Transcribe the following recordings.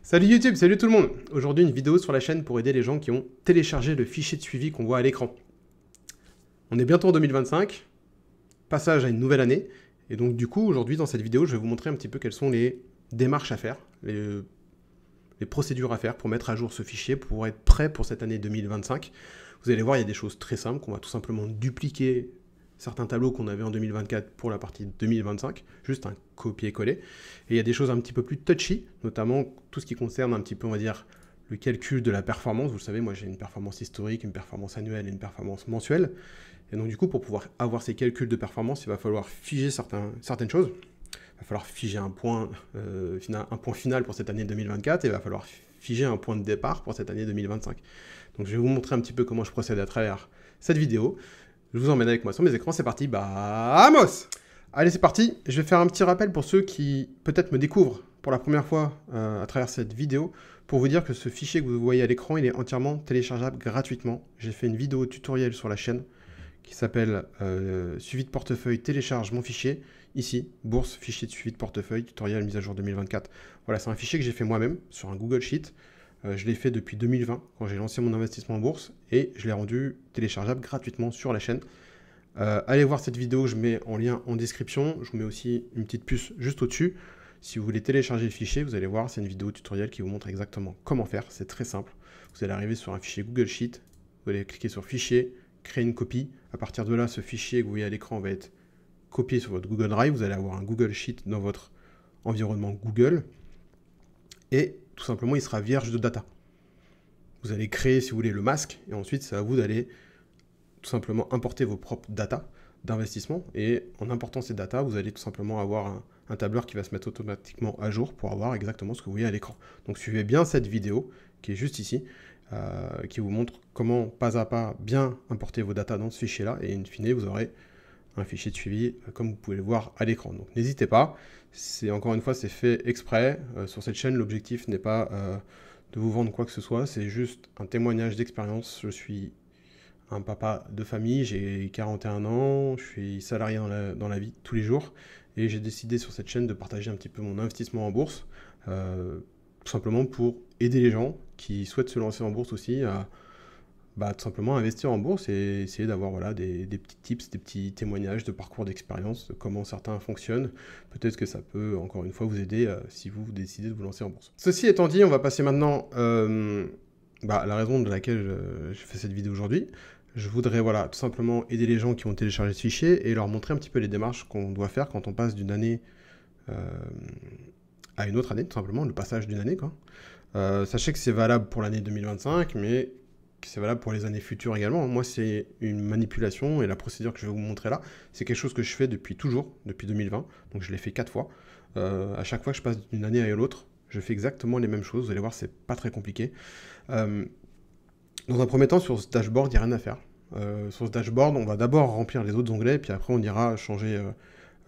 Salut YouTube, salut tout le monde. Aujourd'hui une vidéo sur la chaîne pour aider les gens qui ont téléchargé le fichier de suivi qu'on voit à l'écran. On est bientôt en 2025, passage à une nouvelle année, et donc du coup aujourd'hui dans cette vidéo je vais vous montrer un petit peu quelles sont les démarches à faire, les procédures à faire pour mettre à jour ce fichier, pour être prêt pour cette année 2025. Vous allez voir, il y a des choses très simples, qu'on va tout simplement dupliquer certains tableaux qu'on avait en 2024 pour la partie 2025, juste un copier-coller. Et il y a des choses un petit peu plus touchy, notamment tout ce qui concerne un petit peu, on va dire, le calcul de la performance. Vous le savez, moi j'ai une performance historique, une performance annuelle et une performance mensuelle. Et donc du coup, pour pouvoir avoir ces calculs de performance, il va falloir figer certaines choses. Il va falloir figer un point final pour cette année 2024 et il va falloir figer un point de départ pour cette année 2025. Donc je vais vous montrer un petit peu comment je procède à travers cette vidéo. Je vous emmène avec moi sur mes écrans, c'est parti, vamos! Allez, c'est parti, je vais faire un petit rappel pour ceux qui peut-être me découvrent pour la première fois à travers cette vidéo, pour vous dire que ce fichier que vous voyez à l'écran, il est entièrement téléchargeable gratuitement. J'ai fait une vidéo tutoriel sur la chaîne qui s'appelle Suivi de portefeuille, télécharge mon fichier. Ici, bourse, fichier de suivi de portefeuille, tutoriel mise à jour 2024. Voilà, c'est un fichier que j'ai fait moi-même sur un Google Sheet. Je l'ai fait depuis 2020, quand j'ai lancé mon investissement en bourse, et je l'ai rendu téléchargeable gratuitement sur la chaîne. Allez voir cette vidéo, je mets en lien en description. Je vous mets aussi une petite puce juste au-dessus. Si vous voulez télécharger le fichier, vous allez voir, c'est une vidéo tutoriel qui vous montre exactement comment faire. C'est très simple. Vous allez arriver sur un fichier Google Sheet, vous allez cliquer sur Fichier, créer une copie. À partir de là, ce fichier que vous voyez à l'écran va être copié sur votre Google Drive. Vous allez avoir un Google Sheet dans votre environnement Google. Et tout simplement, il sera vierge de data. Vous allez créer, si vous voulez, le masque, et ensuite, c'est à vous d'aller tout simplement importer vos propres data d'investissement, et en important ces data, vous allez tout simplement avoir un tableur qui va se mettre automatiquement à jour pour avoir exactement ce que vous voyez à l'écran. Donc suivez bien cette vidéo, qui est juste ici, qui vous montre comment, pas à pas, bien importer vos data dans ce fichier-là, et in fine, vous aurez un fichier de suivi comme vous pouvez le voir à l'écran. Donc n'hésitez pas, encore une fois c'est fait exprès. Sur cette chaîne, l'objectif n'est pas de vous vendre quoi que ce soit, c'est juste un témoignage d'expérience. Je suis un papa de famille, j'ai 41 ans, je suis salarié dans la vie tous les jours, et j'ai décidé sur cette chaîne de partager un petit peu mon investissement en bourse, tout simplement pour aider les gens qui souhaitent se lancer en bourse aussi à tout simplement investir en bourse et essayer d'avoir voilà, des petits tips, des petits témoignages de parcours d'expérience, de comment certains fonctionnent. Peut-être que ça peut, encore une fois, vous aider si vous décidez de vous lancer en bourse. Ceci étant dit, on va passer maintenant à la raison de laquelle je fais cette vidéo aujourd'hui. Je voudrais voilà, tout simplement aider les gens qui ont téléchargé ce fichier et leur montrer un petit peu les démarches qu'on doit faire quand on passe d'une année à une autre année, tout simplement, le passage d'une année, quoi. Sachez que c'est valable pour l'année 2025, mais c'est valable pour les années futures également. Moi, c'est une manipulation et la procédure que je vais vous montrer là, c'est quelque chose que je fais depuis toujours, depuis 2020. Donc je l'ai fait 4 fois. À chaque fois que je passe d'une année à l'autre, je fais exactement les mêmes choses. Vous allez voir, c'est pas très compliqué. Dans un premier temps, sur ce dashboard, il n'y a rien à faire. Sur ce dashboard, on va d'abord remplir les autres onglets, puis après on ira changer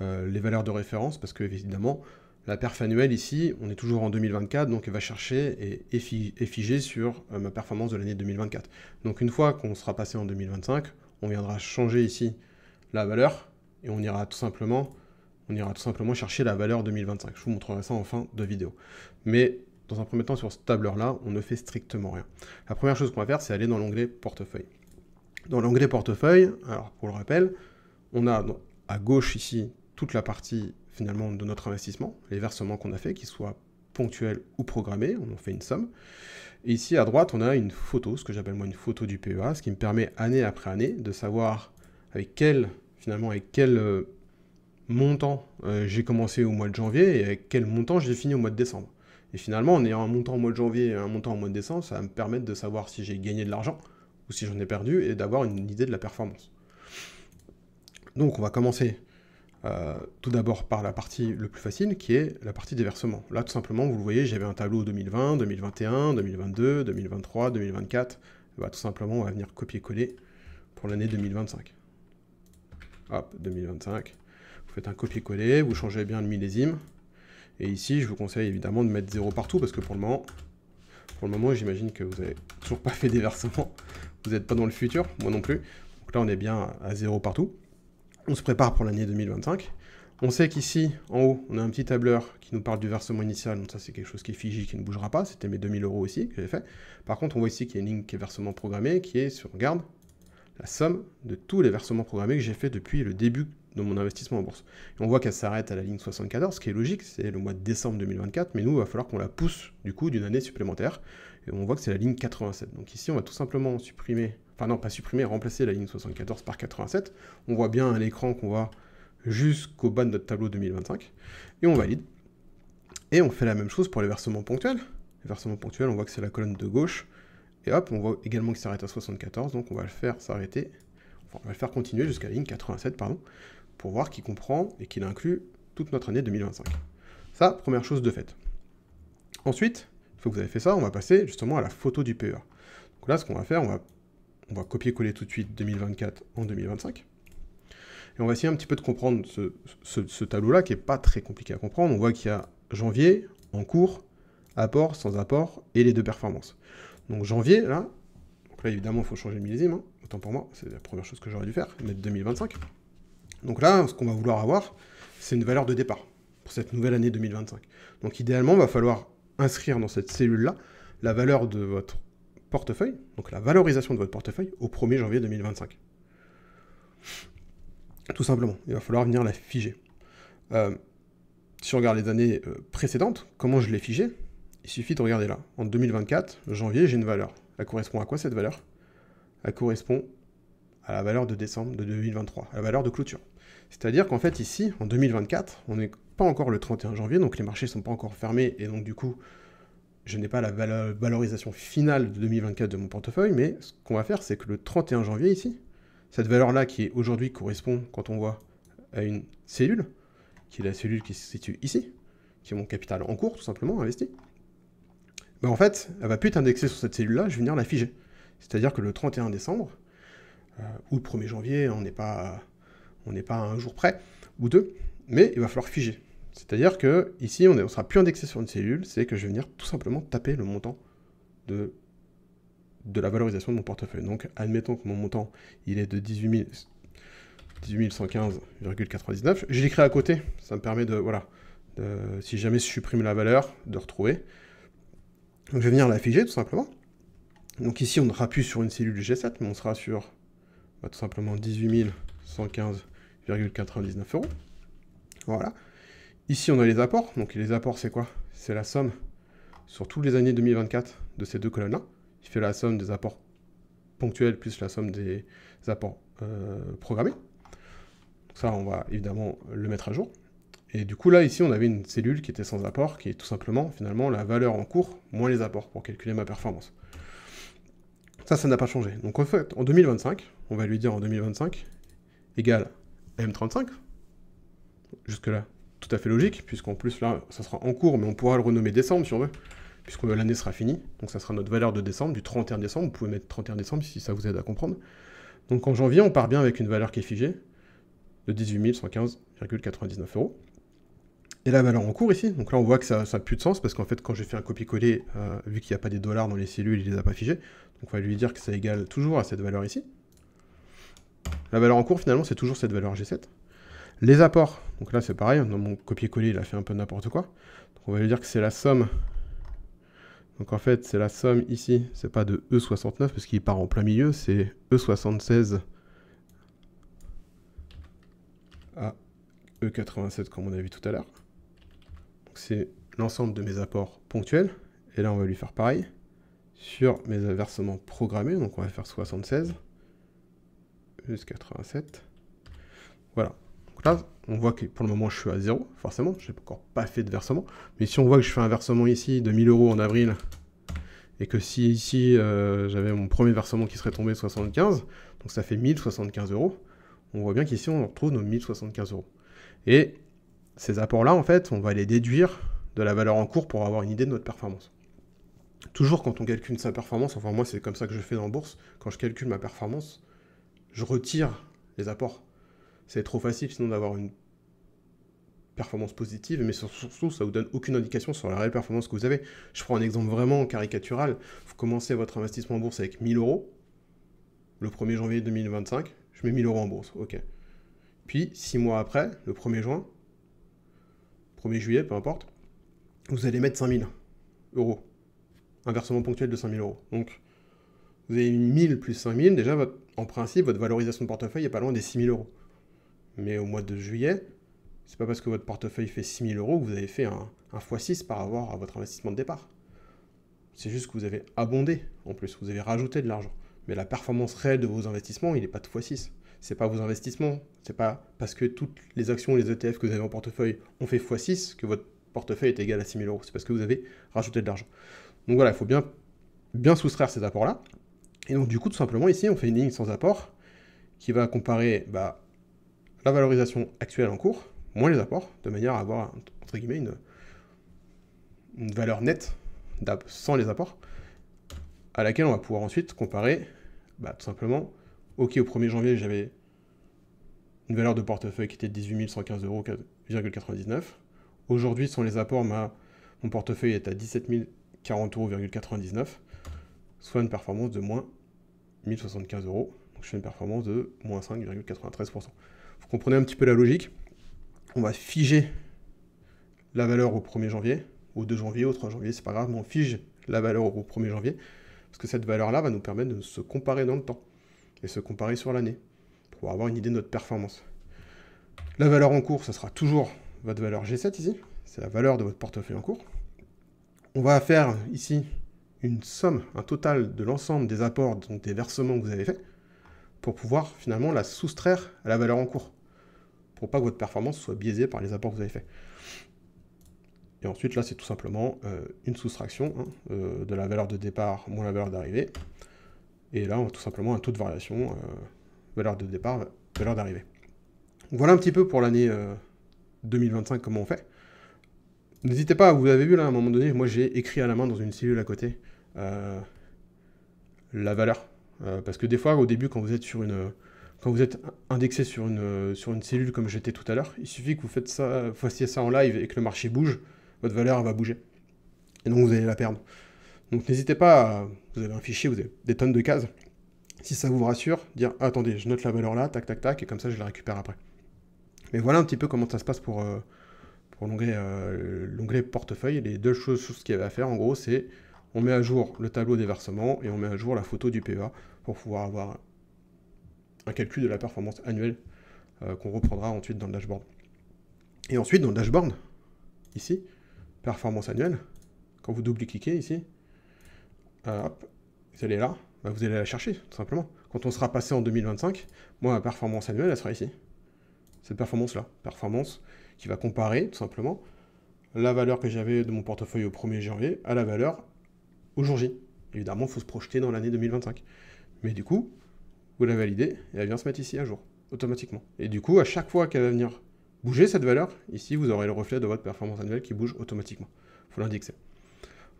les valeurs de référence, parce que évidemment, la perf annuelle ici, on est toujours en 2024, donc elle va chercher et figer sur ma performance de l'année 2024. Donc une fois qu'on sera passé en 2025, on viendra changer ici la valeur, et on ira tout simplement chercher la valeur 2025. Je vous montrerai ça en fin de vidéo. Mais dans un premier temps, sur ce tableur-là, on ne fait strictement rien. La première chose qu'on va faire, c'est aller dans l'onglet portefeuille. Dans l'onglet portefeuille, alors pour le rappel, on a à gauche ici toute la partie finalement de notre investissement, les versements qu'on a fait, qu'ils soient ponctuels ou programmés, on en fait une somme. Et ici à droite, on a une photo, ce que j'appelle moi une photo du PEA, ce qui me permet année après année de savoir avec quel montant j'ai commencé au mois de janvier et avec quel montant j'ai fini au mois de décembre. Et finalement, en ayant un montant au mois de janvier et un montant au mois de décembre, ça va me permettre de savoir si j'ai gagné de l'argent ou si j'en ai perdu et d'avoir une idée de la performance. Donc on va commencer tout d'abord par la partie le plus facile, qui est la partie des versements. Là, tout simplement, vous le voyez, j'avais un tableau 2020, 2021, 2022, 2023, 2024. Tout simplement, on va venir copier-coller pour l'année 2025. Hop, 2025. Vous faites un copier-coller, vous changez bien le millésime. Et ici, je vous conseille évidemment de mettre 0 partout, parce que pour le moment, j'imagine que vous n'avez toujours pas fait des versements. Vous n'êtes pas dans le futur, moi non plus. Donc là, on est bien à 0 partout. On se prépare pour l'année 2025. On sait qu'ici, en haut, on a un petit tableur qui nous parle du versement initial. Donc ça, c'est quelque chose qui est figé, qui ne bougera pas. C'était mes 2000 € aussi que j'avais fait. Par contre, on voit ici qu'il y a une ligne qui est versement programmé, qui est, si on regarde, la somme de tous les versements programmés que j'ai fait depuis le début de mon investissement en bourse. Et on voit qu'elle s'arrête à la ligne 74, ce qui est logique, c'est le mois de décembre 2024, mais nous, il va falloir qu'on la pousse, du coup, d'une année supplémentaire. Et on voit que c'est la ligne 87. Donc ici, on va tout simplement supprimer, enfin non, pas supprimer, remplacer la ligne 74 par 87. On voit bien à l'écran qu'on va jusqu'au bas de notre tableau 2025, et on valide. Et on fait la même chose pour les versements ponctuels. Les versements ponctuels, on voit que c'est la colonne de gauche, et hop, on voit également qu'il s'arrête à 74, donc on va le faire s'arrêter, enfin on va le faire continuer jusqu'à la ligne 87, pardon, pour voir qu'il comprend et qu'il inclut toute notre année 2025. Ça, première chose de faite. Ensuite, une fois que vous avez fait ça, on va passer justement à la photo du PEA. Donc là, ce qu'on va faire, on va copier-coller tout de suite 2024 en 2025. Et on va essayer un petit peu de comprendre ce tableau-là, qui n'est pas très compliqué à comprendre. On voit qu'il y a janvier, en cours, apport, sans apport, et les deux performances. Donc janvier, là, donc là évidemment, il faut changer le millésime, hein. Autant pour moi, c'est la première chose que j'aurais dû faire, mettre 2025. Donc là, ce qu'on va vouloir avoir, c'est une valeur de départ pour cette nouvelle année 2025. Donc idéalement, il va falloir inscrire dans cette cellule-là la valeur de votre portefeuille, donc la valorisation de votre portefeuille au 1er janvier 2025. Tout simplement, il va falloir venir la figer. Si on regarde les années précédentes, comment je l'ai figée? Il suffit de regarder là. En 2024, janvier, j'ai une valeur. Elle correspond à quoi cette valeur? Elle correspond à la valeur de décembre de 2023, à la valeur de clôture. C'est-à-dire qu'en fait ici, en 2024, on n'est pas encore le 31 janvier, donc les marchés ne sont pas encore fermés, et donc du coup, je n'ai pas la valorisation finale de 2024 de mon portefeuille, mais ce qu'on va faire, c'est que le 31 janvier ici, cette valeur-là qui est aujourd'hui correspond, quand on voit, à une cellule, qui est la cellule qui se situe ici, qui est mon capital en cours, tout simplement, investi, ben en fait, elle va plus être indexée sur cette cellule-là, je vais venir la figer. C'est-à-dire que le 31 décembre, ou le 1er janvier, on n'est pas à un jour près, ou deux, mais il va falloir figer. C'est-à-dire que ici, on ne sera plus indexé sur une cellule, c'est que je vais venir tout simplement taper le montant de la valorisation de mon portefeuille. Donc, admettons que mon montant, il est de 18 115,99. Je l'écris à côté, ça me permet de, voilà, si jamais je supprime la valeur, de retrouver. Donc, je vais venir la figer, tout simplement. Donc ici, on ne sera plus sur une cellule G7, mais on sera sur tout simplement 18 115,99 €. Voilà. Ici, on a les apports. Donc les apports, c'est quoi? C'est la somme sur toutes les années 2024 de ces deux colonnes-là. Il fait la somme des apports ponctuels plus la somme des apports programmés. Donc ça, on va évidemment le mettre à jour. Et du coup, là, ici, on avait une cellule qui était sans apport, qui est tout simplement, finalement, la valeur en cours moins les apports pour calculer ma performance. Ça n'a pas changé. Donc en fait, en 2025, on va lui dire en 2025, égale M35. Jusque-là, tout à fait logique, puisqu'en plus, là, ça sera en cours, mais on pourra le renommer décembre, si on veut, puisque l'année sera finie. Donc ça sera notre valeur de décembre, du 31 décembre. Vous pouvez mettre 31 décembre si ça vous aide à comprendre. Donc en janvier, on part bien avec une valeur qui est figée de 18 115,99 €. Et la valeur en cours ici, donc là on voit que ça n'a plus de sens, parce qu'en fait quand j'ai fait un copier-coller, vu qu'il n'y a pas des dollars dans les cellules, il ne les a pas figés, donc on va lui dire que ça égale toujours à cette valeur ici. La valeur en cours finalement c'est toujours cette valeur G7. Les apports, donc là c'est pareil, dans mon copier-coller il a fait un peu n'importe quoi, donc on va lui dire que c'est la somme, donc en fait c'est la somme ici, c'est pas de E69 parce qu'il part en plein milieu, c'est E76 à E87 comme on a vu tout à l'heure. C'est l'ensemble de mes apports ponctuels. Et là, on va lui faire pareil sur mes versements programmés. Donc, on va faire 76 plus 87. Voilà. Donc là, on voit que pour le moment, je suis à 0, forcément. Je n'ai encore pas fait de versement. Mais si on voit que je fais un versement ici de 1000 € en avril, et que si ici, j'avais mon premier versement qui serait tombé 75, donc ça fait 1075 €, on voit bien qu'ici, on retrouve nos 1075 €. Et ces apports-là, en fait, on va les déduire de la valeur en cours pour avoir une idée de notre performance. Toujours quand on calcule sa performance, enfin moi c'est comme ça que je fais dans la bourse, quand je calcule ma performance, je retire les apports. C'est trop facile sinon d'avoir une performance positive, mais surtout ça vous donne aucune indication sur la réelle performance que vous avez. Je prends un exemple vraiment caricatural. Vous commencez votre investissement en bourse avec 1000 €, le 1er janvier 2025, je mets 1000 € en bourse, ok. Puis 6 mois après, le 1er juin, 1er juillet, peu importe, vous allez mettre 5000 euros. Un versement ponctuel de 5000 euros. Donc, vous avez mis 1000 plus 5000, déjà, en principe, votre valorisation de portefeuille est pas loin des 6000 euros. Mais au mois de juillet, c'est pas parce que votre portefeuille fait 6000 euros que vous avez fait un x6 par rapport à votre investissement de départ. C'est juste que vous avez abondé, en plus, vous avez rajouté de l'argent. Mais la performance réelle de vos investissements, il n'est pas de x6. C'est pas vos investissements, c'est pas parce que toutes les actions, les ETF que vous avez en portefeuille ont fait x6 que votre portefeuille est égal à 6000 euros. C'est parce que vous avez rajouté de l'argent. Donc voilà, il faut bien soustraire ces apports-là. Et donc du coup, tout simplement, ici, on fait une ligne sans apport qui va comparer la valorisation actuelle en cours, moins les apports, de manière à avoir, entre guillemets, une valeur nette sans les apports, à laquelle on va pouvoir ensuite comparer, tout simplement, ok, au 1er janvier, j'avais une valeur de portefeuille qui était de 18 115,99 €. Aujourd'hui, sans les apports, mon portefeuille est à 17 040,99 €, soit une performance de moins 1075 €. Donc je fais une performance de moins 5,93%. Vous comprenez un petit peu la logique. On va figer la valeur au 1er janvier, au 2 janvier, au 3 janvier, c'est pas grave, mais on fige la valeur au 1er janvier, parce que cette valeur-là va nous permettre de se comparer dans le temps, et se comparer sur l'année, pour avoir une idée de notre performance. La valeur en cours, ça sera toujours votre valeur G7 ici, c'est la valeur de votre portefeuille en cours. On va faire ici une somme, un total de l'ensemble des apports, donc des versements que vous avez faits, pour pouvoir finalement la soustraire à la valeur en cours, pour pas que votre performance soit biaisée par les apports que vous avez faits. Et ensuite, là, c'est tout simplement une soustraction de la valeur de départ moins la valeur d'arrivée. Et là, on a tout simplement un taux de variation, valeur de départ, valeur d'arrivée. Voilà un petit peu pour l'année 2025, comment on fait. N'hésitez pas, vous avez vu là, à un moment donné, moi j'ai écrit à la main dans une cellule à côté la valeur. Parce que des fois, au début, quand vous êtes indexé sur une cellule comme j'étais tout à l'heure, il suffit que vous fassiez ça en live et que le marché bouge, votre valeur va bouger. Et donc vous allez la perdre. Donc n'hésitez pas, vous avez un fichier, vous avez des tonnes de cases. Si ça vous rassure, dire attendez, je note la valeur là, tac, tac, tac, et comme ça je la récupère après. Mais voilà un petit peu comment ça se passe pour l'onglet portefeuille. Les deux choses qu'il y avait à faire, en gros, c'est on met à jour le tableau des versements et on met à jour la photo du PEA pour pouvoir avoir un calcul de la performance annuelle qu'on reprendra ensuite dans le dashboard. Et ensuite, dans le dashboard, ici, performance annuelle, quand vous double-cliquez ici, hop, vous allez là, vous allez la chercher, tout simplement. Quand on sera passé en 2025, moi, ma performance annuelle, elle sera ici. Cette performance-là, performance qui va comparer, tout simplement, la valeur que j'avais de mon portefeuille au 1er janvier à la valeur au jour J. Évidemment, il faut se projeter dans l'année 2025. Mais du coup, vous la validez et elle vient se mettre ici à jour, automatiquement. Et du coup, à chaque fois qu'elle va venir bouger cette valeur, ici, vous aurez le reflet de votre performance annuelle qui bouge automatiquement. Il faut l'indexer.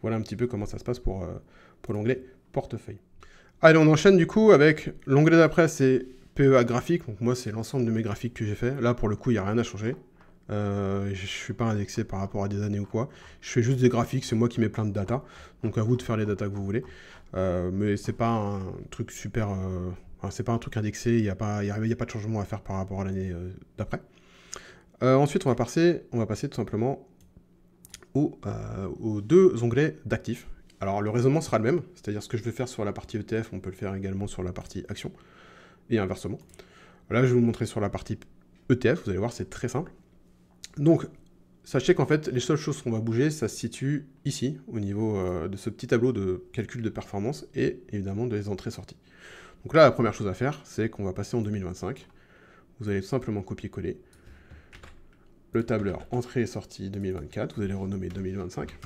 Voilà un petit peu comment ça se passe pour l'onglet portefeuille. Allez, on enchaîne du coup avec l'onglet d'après, c'est PEA graphique. Donc moi, c'est l'ensemble de mes graphiques que j'ai fait. Là, pour le coup, il n'y a rien à changer. Je ne suis pas indexé par rapport à des années ou quoi. Je fais juste des graphiques, c'est moi qui mets plein de data. Donc à vous de faire les data que vous voulez. Mais c'est pas un truc super... c'est pas un truc indexé, il n'y a pas de changement à faire par rapport à l'année d'après. Ensuite, on va passer tout simplement aux deux onglets d'actifs. Alors le raisonnement sera le même, c'est-à-dire ce que je vais faire sur la partie ETF, on peut le faire également sur la partie action, et inversement. Là, je vais vous montrer sur la partie ETF, vous allez voir, c'est très simple. Donc, sachez qu'en fait, les seules choses qu'on va bouger, ça se situe ici, au niveau de ce petit tableau de calcul de performance, et évidemment des entrées-sorties. Donc là, la première chose à faire, c'est qu'on va passer en 2025. Vous allez tout simplement copier-coller le tableur entrée et sortie 2024, vous allez renommer 2025.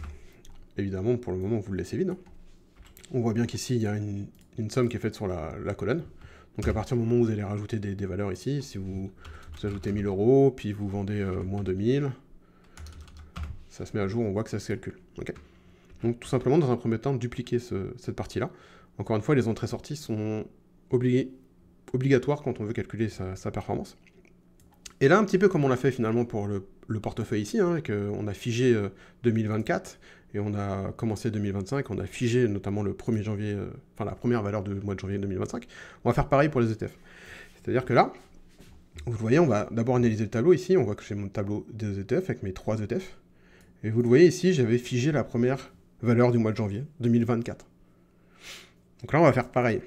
Évidemment, pour le moment, vous le laissez vide. On voit bien qu'ici, il y a une somme qui est faite sur la colonne. Donc à partir du moment où vous allez rajouter des valeurs ici, si vous ajoutez 1000 euros, puis vous vendez moins 2000, ça se met à jour, on voit que ça se calcule. Okay, donc tout simplement, dans un premier temps, dupliquer cette partie-là. Encore une fois, les entrées-sorties sont obligatoires quand on veut calculer sa performance. Et là, un petit peu comme on l'a fait finalement pour le portefeuille ici, qu'on a figé 2024, et on a commencé 2025, on a figé notamment le 1er janvier, la première valeur du mois de janvier 2025, on va faire pareil pour les ETF. C'est-à-dire que là, Vous le voyez, on va d'abord analyser le tableau ici. On voit que j'ai mon tableau des ETF avec mes 3 ETF. Et vous le voyez ici, j'avais figé la première valeur du mois de janvier 2024. Donc là, on va faire pareil.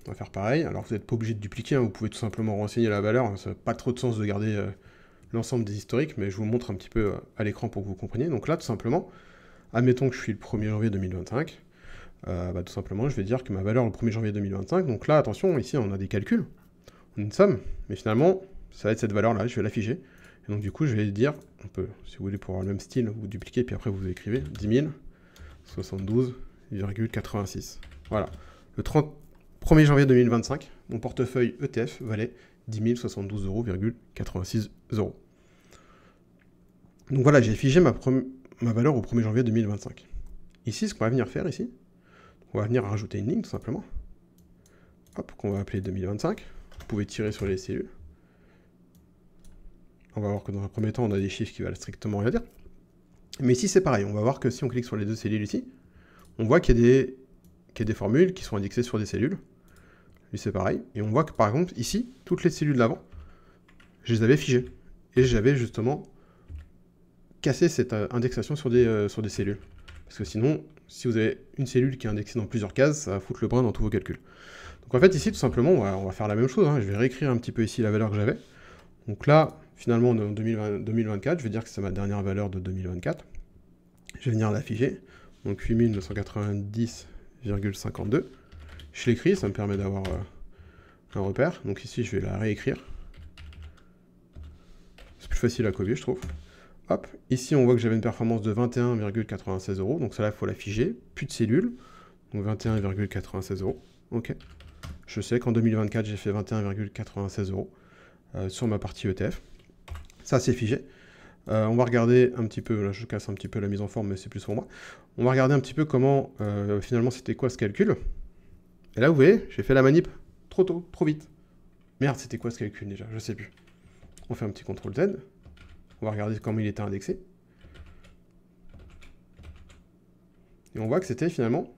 On va faire pareil. Alors, vous n'êtes pas obligé de dupliquer. Hein. Vous pouvez tout simplement renseigner la valeur. Ça n'a pas trop de sens de garder l'ensemble des historiques, mais je vous montre un petit peu à l'écran pour que vous compreniez. Donc là, tout simplement, admettons que je suis le 1er janvier 2025. Tout simplement, je vais dire que ma valeur le 1er janvier 2025. Donc là, attention, ici, on a des calculs. On a une somme. Mais finalement, ça va être cette valeur-là. Je vais la figer. Et donc, du coup, je vais dire, on peut, si vous voulez, pour avoir le même style, vous dupliquez, puis après, vous écrivez 10 072,86. Voilà. Le 1er janvier 2025, mon portefeuille ETF valait 10 072,86 €. Donc voilà, j'ai figé ma valeur au 1er janvier 2025. Ici, ce qu'on va venir faire ici, on va venir rajouter une ligne tout simplement. Hop, qu'on va appeler 2025. Vous pouvez tirer sur les cellules. On va voir que dans un premier temps, on a des chiffres qui valent strictement rien dire. Mais ici, c'est pareil. On va voir que si on clique sur les deux cellules ici, on voit qu'il y a des formules qui sont indexées sur des cellules. Lui, c'est pareil. Et on voit que, par exemple, ici, toutes les cellules d'avant, je les avais figées. Et j'avais justement cassé cette indexation sur des cellules. Parce que sinon, si vous avez une cellule qui est indexée dans plusieurs cases, ça va foutre le brin dans tous vos calculs. Donc en fait, ici, tout simplement, on va faire la même chose. Hein. Je vais réécrire un petit peu ici la valeur que j'avais. Donc là, finalement, on est en 2024. Je vais dire que c'est ma dernière valeur de 2024. Je vais venir la figer. Donc 8990,52. Je l'écris, ça me permet d'avoir un repère. Donc ici, je vais la réécrire. C'est plus facile à copier, je trouve. Hop, ici, on voit que j'avais une performance de 21,96 €. Donc ça, là, il faut la figer. Plus de cellules. Donc 21,96 €. OK. Je sais qu'en 2024, j'ai fait 21,96 € sur ma partie ETF. Ça, c'est figé. On va regarder un petit peu, là je casse un petit peu la mise en forme, mais c'est plus pour moi. On va regarder un petit peu comment, finalement, c'était quoi ce calcul. Et là, vous voyez, j'ai fait la manip trop tôt, trop vite. Merde, c'était quoi ce calcul déjà? Je sais plus. On fait un petit CTRL Z. On va regarder comment il était indexé. Et on voit que c'était finalement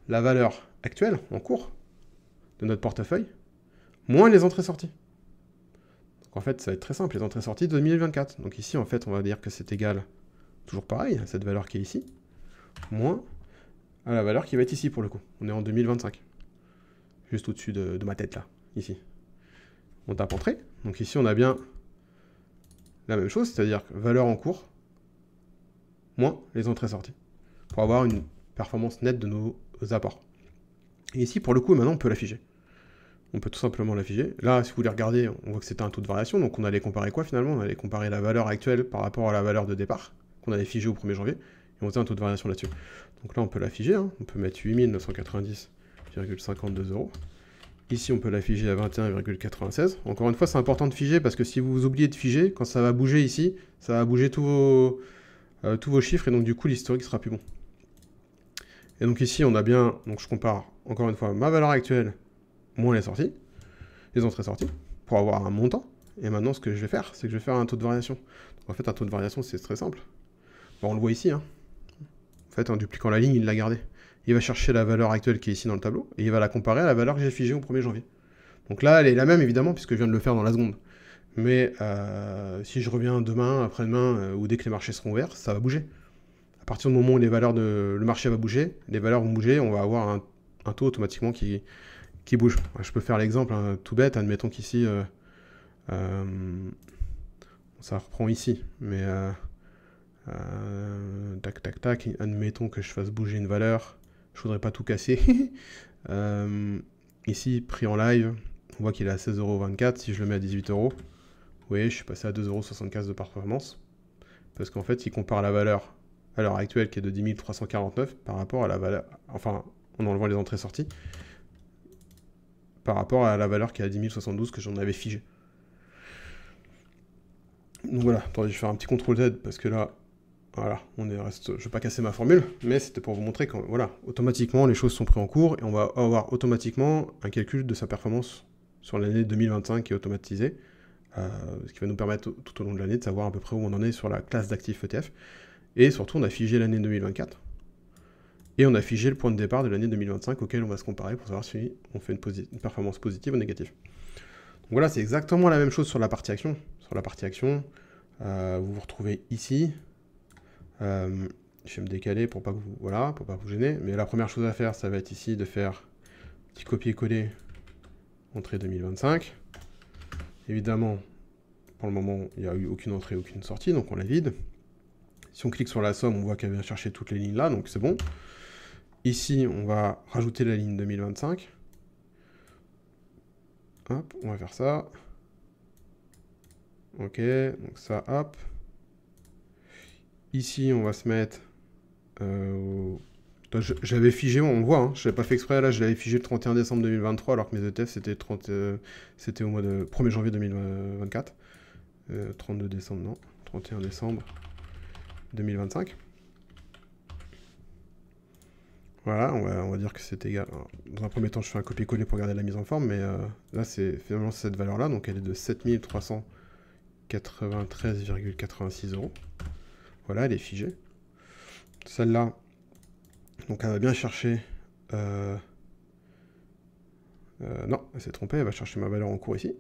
la valeur actuelle, en cours, de notre portefeuille, moins les entrées-sorties. Donc en fait, ça va être très simple, les entrées-sorties de 2024. Donc ici, en fait, on va dire que c'est égal, toujours pareil, à cette valeur qui est ici, moins à la valeur qui va être ici pour le coup. On est en 2025. Juste au-dessus de ma tête là, ici. On tape entrée. Donc ici, on a bien la même chose, c'est-à-dire valeur en cours, moins les entrées-sorties, pour avoir une performance nette de nos apports. Et ici, pour le coup, maintenant, on peut la figer. On peut tout simplement la figer. Là, si vous voulez regarder, on voit que c'était un taux de variation, donc on allait comparer quoi finalement? On allait comparer la valeur actuelle par rapport à la valeur de départ, qu'on avait figée au 1er janvier, et on faisait un taux de variation là-dessus. Donc là, on peut la figer, hein. On peut mettre 8990,52 €. Ici, on peut la figer à 21,96. Encore une fois, c'est important de figer, parce que si vous oubliez de figer, quand ça va bouger ici, ça va bouger tous vos chiffres, et donc du coup, l'historique sera plus bon. Et donc ici, on a bien, donc je compare encore une fois ma valeur actuelle moins les sorties, les entrées-sorties, pour avoir un montant. Et maintenant, ce que je vais faire, c'est que je vais faire un taux de variation. Donc en fait, un taux de variation, c'est très simple. Bon, on le voit ici. Hein. En fait, en dupliquant la ligne, il l'a gardé. Il va chercher la valeur actuelle qui est ici dans le tableau, et il va la comparer à la valeur que j'ai figée au 1er janvier. Donc là, elle est la même, évidemment, puisque je viens de le faire dans la seconde. Mais si je reviens demain, après-demain, ou dès que les marchés seront ouverts, ça va bouger. À partir du moment où les valeurs le marché va bouger, les valeurs vont bouger, on va avoir un taux automatiquement qui bouge. Je peux faire l'exemple tout bête, admettons qu'ici, ça reprend ici, mais tac, tac, tac, admettons que je fasse bouger une valeur, je voudrais pas tout casser. Ici, prix en live, on voit qu'il est à 16,24 €, si je le mets à 18 €, vous voyez, je suis passé à 2,75 € de performance, parce qu'en fait, il compare la valeur à l'heure actuelle qui est de 10 349 par rapport à la valeur, enfin, en enlevant les entrées-sorties, par rapport à la valeur qui est à 10 072 que j'en avais figé. Donc voilà, attendez, je vais faire un petit CTRL Z parce que là, voilà, je ne vais pas casser ma formule, mais c'était pour vous montrer que voilà, automatiquement les choses sont prises en cours et on va avoir automatiquement un calcul de sa performance sur l'année 2025 qui est automatisé, ce qui va nous permettre tout au long de l'année de savoir à peu près où on en est sur la classe d'actifs ETF. Et surtout, on a figé l'année 2024. Et on a figé le point de départ de l'année 2025 auquel on va se comparer pour savoir si on fait une performance positive ou négative. voilà, c'est exactement la même chose sur la partie action. Sur la partie action, vous vous retrouvez ici. Je vais me décaler pour pas que vous, voilà, pour pas vous gêner. Mais la première chose à faire, ça va être ici de faire un petit copier-coller entrée 2025. Évidemment, pour le moment, il n'y a eu aucune entrée, aucune sortie, donc on la vide. Si on clique sur la somme, on voit qu'elle vient chercher toutes les lignes là, donc c'est bon. Ici, on va rajouter la ligne 2025. Hop, on va faire ça. Ok, donc ça, hop. Ici, on va se mettre... j'avais figé, on le voit, hein, je l'avais pas fait exprès, là je l'avais figé le 31 décembre 2023, alors que mes ETF c'était au mois de 1er janvier 2024. 32 décembre, non, 31 décembre 2025. Voilà, on va dire que c'est égal. Alors, dans un premier temps, je fais un copier-coller pour garder la mise en forme, mais là, c'est finalement cette valeur-là, donc elle est de 7393,86 €. Voilà, elle est figée. Celle-là, donc elle va bien chercher... non, elle s'est trompée, elle va chercher ma valeur en cours ici.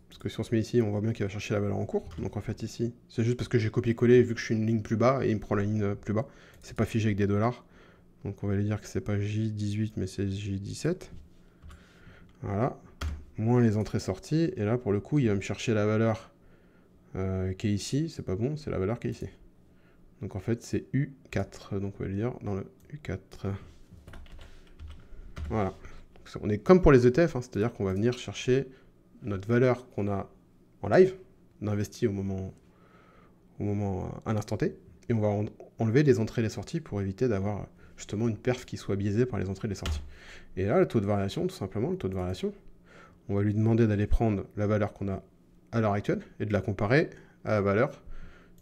Parce que si on se met ici, on voit bien qu'il va chercher la valeur en cours. Donc en fait ici, c'est juste parce que j'ai copié-collé vu que je suis une ligne plus bas et il me prend la ligne plus bas. C'est pas figé avec des dollars. Donc on va lui dire que c'est pas J18 mais c'est J17. Voilà. Moins les entrées-sorties. Et là pour le coup, il va me chercher la valeur qui est ici. C'est pas bon, c'est la valeur qui est ici. Donc en fait c'est U4. Donc on va lui dire dans le U4. Voilà. Donc, on est comme pour les ETF, hein, c'est-à-dire qu'on va venir chercher notre valeur qu'on a en live, on investit au moment à l'instant T, et on va enlever les entrées et les sorties pour éviter d'avoir justement une perf qui soit biaisée par les entrées et les sorties. Et là, le taux de variation, tout simplement, le taux de variation, on va lui demander d'aller prendre la valeur qu'on a à l'heure actuelle et de la comparer à la valeur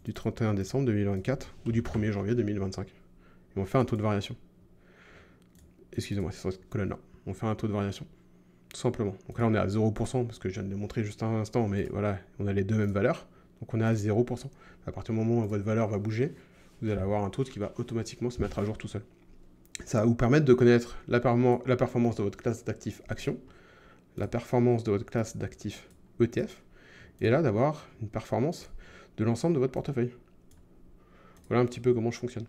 du 31 décembre 2024 ou du 1er janvier 2025. Et on fait un taux de variation. Excusez-moi, c'est sur cette colonne-là. On fait un taux de variation. Tout simplement. Donc là, on est à 0%, parce que je viens de le montrer juste un instant, mais voilà, on a les deux mêmes valeurs. Donc on est à 0%. À partir du moment où votre valeur va bouger, vous allez avoir un taux qui va automatiquement se mettre à jour tout seul. Ça va vous permettre de connaître la performance de votre classe d'actifs action, la performance de votre classe d'actifs ETF, et là, d'avoir une performance de l'ensemble de votre portefeuille. Voilà un petit peu comment je fonctionne.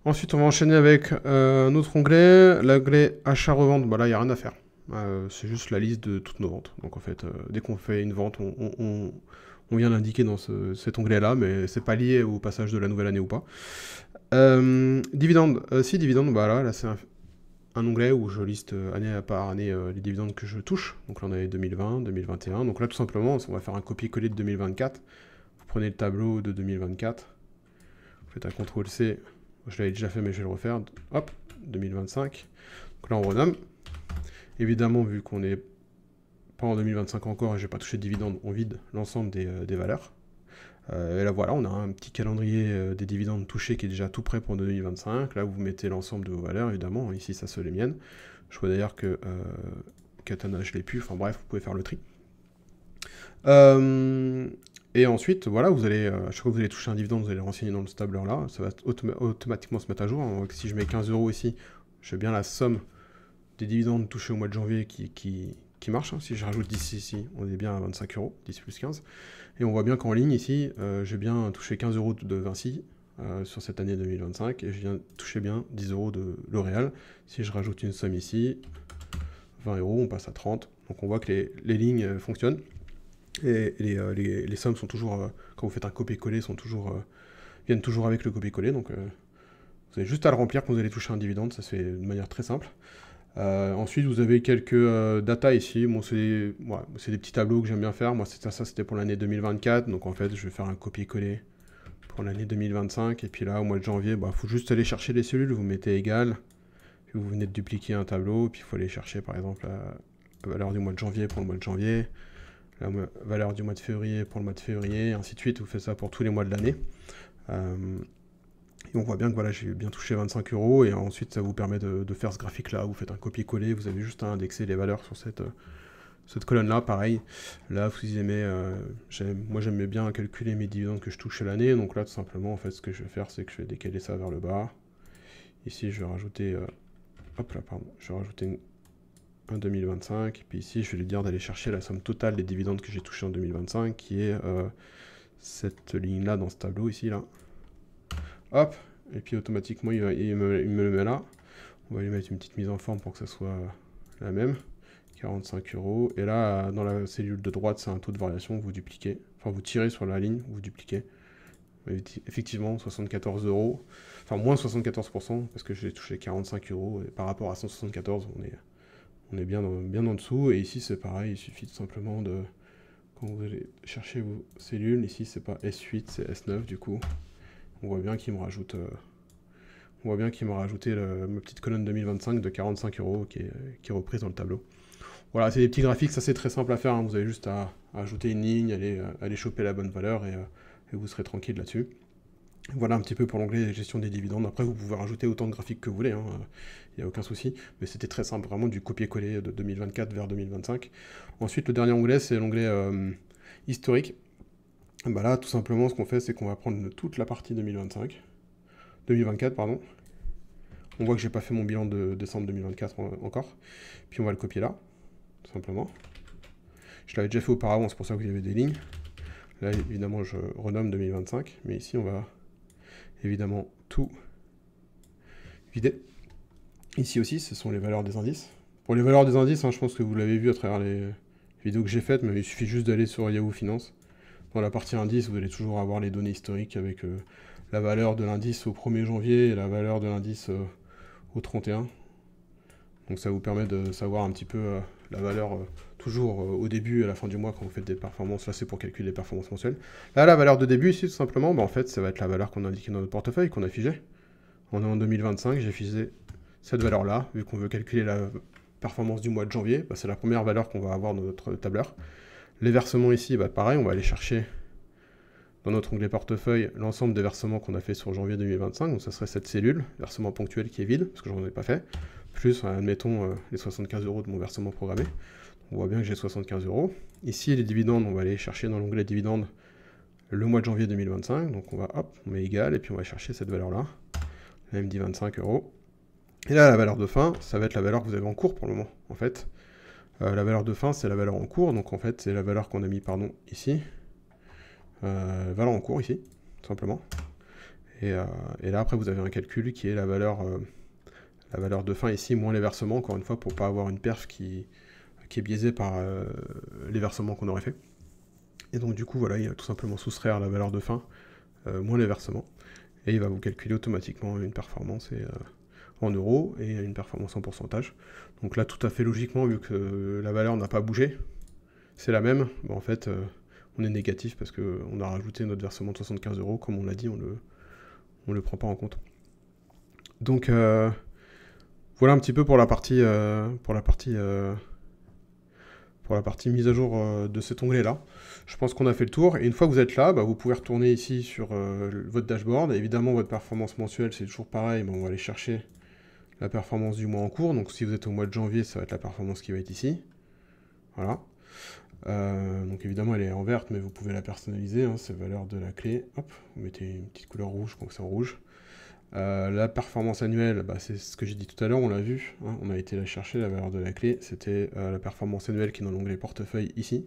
Ensuite, on va enchaîner avec un autre onglet, l'onglet achat-revente. Bah là, il n'y a rien à faire. C'est juste la liste de toutes nos ventes. Donc en fait, dès qu'on fait une vente, on vient l'indiquer dans cet onglet-là, mais c'est pas lié au passage de la nouvelle année ou pas. Dividendes. Si, dividendes, bah là c'est un onglet où je liste année par année les dividendes que je touche. Donc là, on avait 2020, 2021. Donc là, tout simplement, on va faire un copier-coller de 2024. Vous prenez le tableau de 2024. Vous faites un CTRL-C. Je l'avais déjà fait, mais je vais le refaire. Hop, 2025. Donc là, on renomme. Évidemment, vu qu'on n'est pas en 2025 encore et je n'ai pas touché de dividendes, on vide l'ensemble des valeurs. Et là, voilà, on a un petit calendrier des dividendes touchés qui est déjà tout prêt pour 2025. Là, vous mettez l'ensemble de vos valeurs, évidemment. Ici, ça, c'est les miennes. Je vois d'ailleurs que Katana, je ne l'ai plus. Enfin bref, vous pouvez faire le tri. Et ensuite, voilà, vous allez, à chaque fois que vous allez toucher un dividende, vous allez le renseigner dans ce tableur-là. Ça va automatiquement se mettre à jour. Donc, si je mets 15 € ici, j'ai bien la somme des dividendes touchés au mois de janvier qui marche. Hein. Si je rajoute 10 ici, on est bien à 25 €, 10 plus 15. Et on voit bien qu'en ligne, ici, j'ai bien touché 15 € de Vinci sur cette année 2025. Et je viens toucher bien 10 € de L'Oréal. Si je rajoute une somme ici, 20 €, on passe à 30. Donc on voit que les lignes fonctionnent. Et les sommes sont toujours, quand vous faites un copier-coller, viennent toujours avec le copier-coller. Donc vous avez juste à le remplir quand vous allez toucher un dividende. Ça se fait de manière très simple. Ensuite, vous avez quelques data ici. Bon, c'est des petits tableaux que j'aime bien faire. Moi, ça c'était pour l'année 2024. Donc en fait, je vais faire un copier-coller pour l'année 2025. Et puis là, au mois de janvier, il faut juste aller chercher les cellules. Vous mettez égal. Puis vous venez de dupliquer un tableau. Puis il faut aller chercher, par exemple, la valeur du mois de janvier pour le mois de janvier. La valeur du mois de février pour le mois de février, et ainsi de suite. Vous faites ça pour tous les mois de l'année. Et on voit bien que voilà, j'ai bien touché 25 €, et ensuite ça vous permet de faire ce graphique-là. Vous faites un copier-coller, vous avez juste à indexer les valeurs sur cette colonne-là. Pareil, là vous aimez, moi j'aimais bien calculer mes dividendes que je touche l'année. Donc là tout simplement, en fait, ce que je vais faire, c'est que je vais décaler ça vers le bas. Ici je vais rajouter, hop là, pardon, je vais rajouter un 2025. Et puis ici, je vais lui dire d'aller chercher la somme totale des dividendes que j'ai touchés en 2025, qui est cette ligne-là dans ce tableau ici, là. Hop, et puis automatiquement, il me le met là. On va lui mettre une petite mise en forme pour que ça soit la même. 45 €. Et là, dans la cellule de droite, c'est un taux de variation que vous dupliquez. Enfin, vous tirez sur la ligne, vous dupliquez. Effectivement, 74 €. Enfin, moins 74%, parce que j'ai touché 45 €. Et par rapport à 174, on est bien en dessous. Et ici, c'est pareil, il suffit tout simplement de... Quand vous allez chercher vos cellules, ici, c'est pas S8, c'est S9, du coup. On voit bien qu'il me rajoute... On voit bien qu'il m'a rajouté ma petite colonne 2025 de 45 € qui est reprise dans le tableau. Voilà, c'est des petits graphiques, ça c'est très simple à faire, hein. Vous avez juste à ajouter une ligne, aller choper la bonne valeur et vous serez tranquille là-dessus. Voilà un petit peu pour l'onglet gestion des dividendes. Après, vous pouvez rajouter autant de graphiques que vous voulez, hein, il n'y a aucun souci. Mais c'était très simple, vraiment du copier-coller de 2024 vers 2025. Ensuite, le dernier onglet, c'est l'onglet historique. Bah là, tout simplement, ce qu'on fait, c'est qu'on va prendre toute la partie 2024, pardon. On voit que j'ai pas fait mon bilan de décembre 2024 encore. Puis on va le copier là, tout simplement. Je l'avais déjà fait auparavant, c'est pour ça qu'il y avait des lignes. Là, évidemment, je renomme 2025. Mais ici, on va évidemment tout vider. Ici aussi, ce sont les valeurs des indices. Pour les valeurs des indices, hein, je pense que vous l'avez vu à travers les vidéos que j'ai faites, mais il suffit juste d'aller sur Yahoo Finance. Dans la partie indice, vous allez toujours avoir les données historiques avec la valeur de l'indice au 1er janvier et la valeur de l'indice au 31. Donc ça vous permet de savoir un petit peu la valeur toujours au début et à la fin du mois quand vous faites des performances. Là, c'est pour calculer les performances mensuelles. Là, la valeur de début ici, tout simplement, bah, en fait, ça va être la valeur qu'on a indiquée dans notre portefeuille, qu'on a figé. On est en 2025, j'ai figé cette valeur-là, vu qu'on veut calculer la performance du mois de janvier. Bah, c'est la première valeur qu'on va avoir dans notre tableur. Les versements ici, bah, pareil, on va aller chercher dans notre onglet portefeuille l'ensemble des versements qu'on a fait sur janvier 2025. Donc ça serait cette cellule, versement ponctuel qui est vide, parce que j'en ai pas fait. Plus, admettons, les 75 € de mon versement programmé. On voit bien que j'ai 75 €. Ici, les dividendes, on va aller chercher dans l'onglet dividendes le mois de janvier 2025. Donc on va, hop, on met égal, et puis on va chercher cette valeur-là. Là, il me dit 25 €. Et là, la valeur de fin, ça va être la valeur que vous avez en cours pour le moment, en fait. La valeur de fin, c'est la valeur en cours. Donc en fait, c'est la valeur qu'on a mis, pardon, ici. Valeur en cours, ici, tout simplement. Et là, après, vous avez un calcul qui est la valeur de fin ici, moins les versements, encore une fois, pour ne pas avoir une perf qui est biaisée par les versements qu'on aurait fait. Et donc, du coup, voilà, il va tout simplement soustraire la valeur de fin, moins les versements. Et il va vous calculer automatiquement une performance en euros et une performance en pourcentage. Donc là, tout à fait logiquement, vu que la valeur n'a pas bougé, c'est la même, bah, en fait, on est négatif parce qu'on a rajouté notre versement de 75 €, comme on l'a dit, on le prend pas en compte. Donc, voilà un petit peu pour la partie mise à jour de cet onglet-là. Je pense qu'on a fait le tour. Et une fois que vous êtes là, bah, vous pouvez retourner ici sur votre dashboard. Et évidemment, votre performance mensuelle, c'est toujours pareil. Bah, on va aller chercher la performance du mois en cours. Donc, si vous êtes au mois de janvier, ça va être la performance qui va être ici. Voilà. Donc, évidemment, elle est en verte, mais vous pouvez la personnaliser. Hein, c'est valeur de la clé. Hop, vous mettez une petite couleur rouge, comme c'est en rouge. La performance annuelle, bah, c'est ce que j'ai dit tout à l'heure, on l'a vu, hein, on a été la chercher, la valeur de la clé, c'était la performance annuelle qui est dans l'onglet portefeuille ici.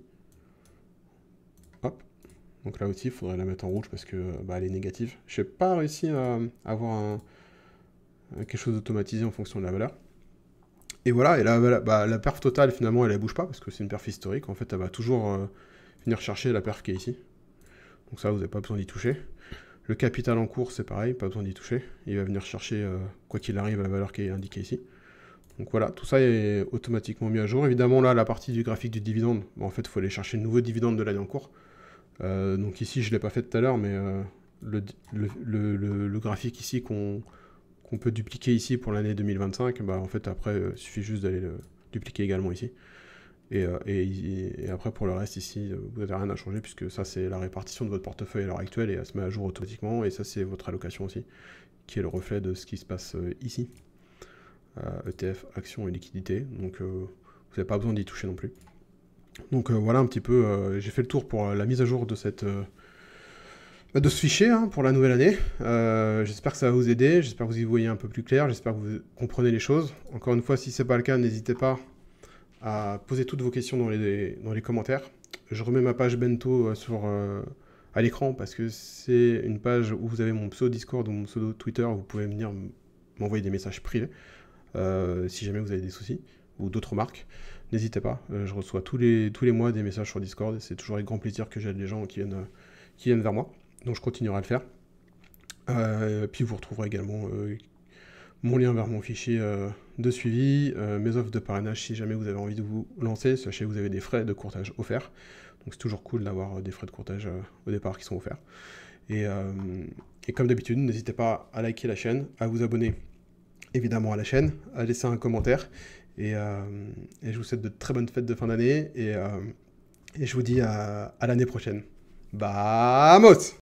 Hop, donc là aussi, il faudrait la mettre en rouge parce que bah, elle est négative. Je n'ai pas réussi à avoir quelque chose d'automatisé en fonction de la valeur. Et voilà, et la perf totale, finalement, elle ne bouge pas parce que c'est une perf historique. En fait, elle va toujours venir chercher la perf qui est ici. Donc ça, vous n'avez pas besoin d'y toucher. Le capital en cours, c'est pareil, pas besoin d'y toucher. Il va venir chercher, quoi qu'il arrive, la valeur qui est indiquée ici. Donc voilà, tout ça est automatiquement mis à jour. Évidemment, là, la partie du graphique du dividende, bah, en fait, il faut aller chercher le nouveau dividende de l'année en cours. Donc ici, je ne l'ai pas fait tout à l'heure, mais le graphique ici qu'on peut dupliquer ici pour l'année 2025, bah, en fait, après, il suffit juste d'aller le dupliquer également ici. Et après, pour le reste, ici, vous n'avez rien à changer, puisque ça, c'est la répartition de votre portefeuille à l'heure actuelle, et elle se met à jour automatiquement, et ça, c'est votre allocation aussi, qui est le reflet de ce qui se passe ici. ETF, actions et liquidités, donc vous n'avez pas besoin d'y toucher non plus. Donc voilà un petit peu, j'ai fait le tour pour la mise à jour de ce fichier hein, pour la nouvelle année. J'espère que ça va vous aider, j'espère que vous y voyez un peu plus clair, j'espère que vous comprenez les choses. Encore une fois, si ce n'est pas le cas, n'hésitez pas à poser toutes vos questions dans les commentaires. Je remets ma page Bento à l'écran parce que c'est une page où vous avez mon pseudo Discord ou mon pseudo Twitter. Vous pouvez venir m'envoyer des messages privés si jamais vous avez des soucis ou d'autres remarques. N'hésitez pas, je reçois tous les mois des messages sur Discord et c'est toujours avec grand plaisir que j'aide les gens qui viennent vers moi. Donc je continuerai à le faire. Puis vous retrouverez également mon lien vers mon fichier de suivi, mes offres de parrainage si jamais vous avez envie de vous lancer. Sachez que vous avez des frais de courtage offerts. Donc c'est toujours cool d'avoir des frais de courtage au départ qui sont offerts. Et comme d'habitude, n'hésitez pas à liker la chaîne, à vous abonner évidemment à la chaîne, à laisser un commentaire. Et je vous souhaite de très bonnes fêtes de fin d'année. Et je vous dis à l'année prochaine. Vamos!